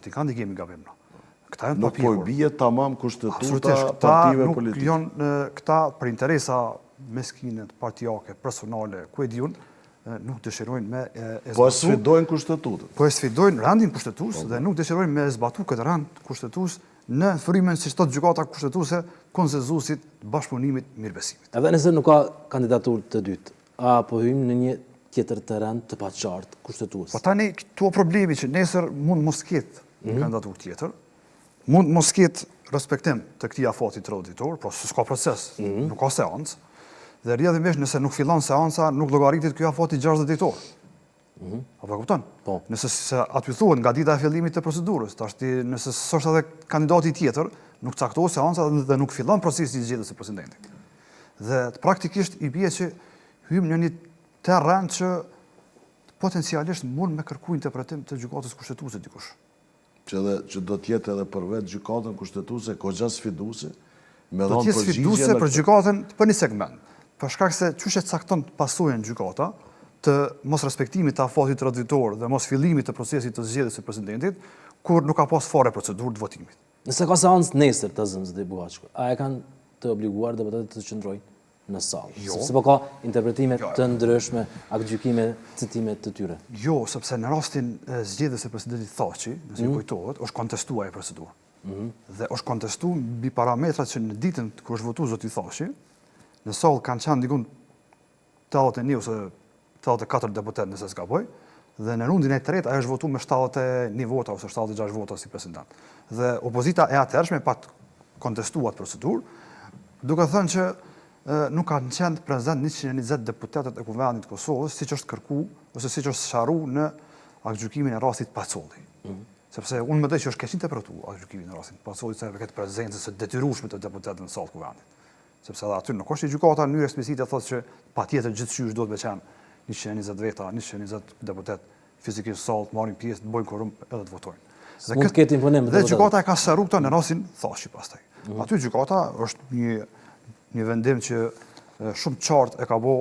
Ti kanë ndikimi gabimna. Këta janë Nuk po papjekur. i bie tamam kushtetuta partive politike. Këta për interesa meskine, partijake, personale, ku e diun, nuk dëshirojnë me e Po e zbatu. sfidojnë kushtetutën. Po e sfidojnë rendin kushtetues dhe nuk dëshirojnë me e zbatu këtë rend kushtetues në frymen si çdo gjykata kushtetuese konsenzusit të bashkëpunimit mirëbesimit. Edhe nëse nuk ka kandidaturë të dytë, apo hym në një tjetër terren të paqartë kushtetues. Po tani këtu problemi që nesër mund mos ketë një kandidaturë tjetër, mund mos ketë respektim të këtij afati traditor, po s'ka proces, nuk ka seancë. Dhe rrjedhimisht nëse nuk fillon seanca, nuk llogaritet ky afati 60 ditor. Apo kupton? Po. Nëse aty thuhet nga dita e fillimit të procedurës, nëse s'është edhe kandidati tjetër, nuk caktohet seanca dhe nuk fillon procesi i zgjedhjes së presidentit. Dhe praktikisht i bie që hym në një terren që potencialisht mund me kërku interpretim të gjykatës kushtetuese dikush. Që do t'jetë edhe për vetë gjykatën kushtetuese kogja sfiduese, me Do dhënë t'jetë përgjigje sfiduese në për gjykatën për një segment. Për shkak se çuçi cakton pasojën gjykata të mos respektimit të afatit traditor dhe mos fillimit të procesit të zgjedhjes së presidentit, kur nuk ka pas fare procedurë të votimit. Nëse ka seancë nesër të zënës dhe Buhaçku, a e kanë të obliguar deputetët të qëndrojnë në sallë? Jo. Sepse po ka interpretime të ndryshme, aktgjykime, citime të tyre. Jo, sepse në rastin e zgjedhjes së presidentit Thaçi, nëse ju kujtohet, është kontestuar e procedurë. Dhe është kontestuar mbi parametrat që në ditën kur është votuar zoti Thaçi, në sallë kanë qenë diku 81 ose 84 deputet nëse s'gaboj, dhe në rundin e tretë ajo është votuar me 71 vota ose 76 vota si president. Dhe opozita e atëhershme pa kontestuar procedurë, duke thënë që nuk kanë qenë prezent 120 deputetët e Kuvendit të Kosovës, siç është kërku ose siç është sqaruar në aktgjykimin e rastit Pacolli. Sepse unë mendoj që është keq interpretuar aktgjykimi në rastin Pacolli se këtë prezencë së detyrueshme të deputetëve në sallë Kuvendit. Sepse edhe aty nuk është një gjykata në mënyrë eksplicite thotë që patjetër gjithçysh duhet të qenë 120 veta, 120 deputet fizikisht sallë të marrin pjesë, të bëjnë quorum edhe të votojnë. Mund të ketë imponim. Dhe gjykata e ka sqaruar këtë në rastin Thaçi pastaj. Aty gjykata është një vendim që shumë qartë e ka bë,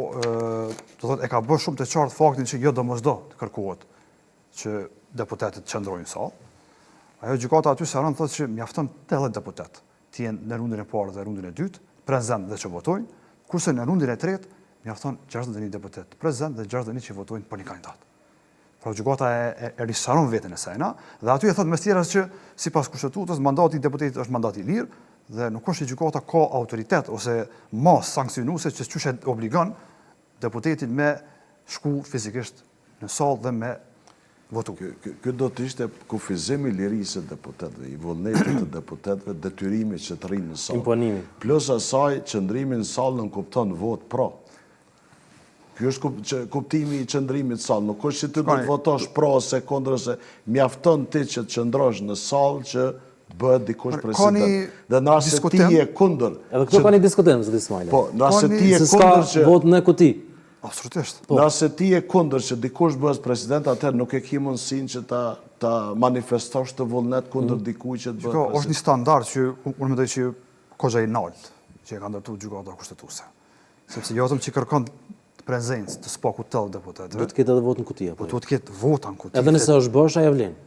do thotë e ka bërë shumë të qartë faktin që jo domosdo të kërkohet që deputetët të qëndrojnë në sallë. Ajo gjykata aty sqaron thotë që mjafton 80 deputet të jenë në rundën e parë dhe rundën e dytë prezent dhe që votojnë, kurse në rundën e tretë mjafton 61 deputet prezent dhe 61 që votojnë për një kandidat. Pra gjykata e risharon veten e saj, dhe aty e thotë mes tjerës që sipas kushtetutës mandati i deputetit është mandati i lirë dhe nuk është që gjykata ka autoritet ose mas sankcionuese që çuçi obligon deputetin me shku fizikisht në sallë dhe me votu. Ky do të ishte kufizim i lirisë së deputetëve, i vullnetit të deputetëve, detyrimi që të rrinë në sallë. Imponimi. Plus asaj qëndrimi në sallë nuk kupton vot pro. Ky është kuptimi i qëndrimit në sallë. Nuk është që ti do të votosh pro ose kundër, ose mjafton ti që të qëndrosh në sallë që bëhet dikush president. Dhe në rast se ti je kundër. Edhe këtu ka një diskutim, zoti Ismail. Po, në rast se ti je Se kundër s'ka vot në kuti. Absolutisht. Në rast se ti je kundër që dikush bëhet president, atëherë nuk e ke mundësinë që ta manifestosh të vullnet kundër dikujt që të bëhet president. Është një standard që unë mendoj që kogja i lartë që e ka ndërtuar gjykata kushtetuese. Sepse jo vetëm që kërkon prezencë të spaku të deputetëve. Do të ketë edhe vot në kuti apo? Po duhet të ketë vota në kuti. Edhe nëse është bosh, ajo vlen.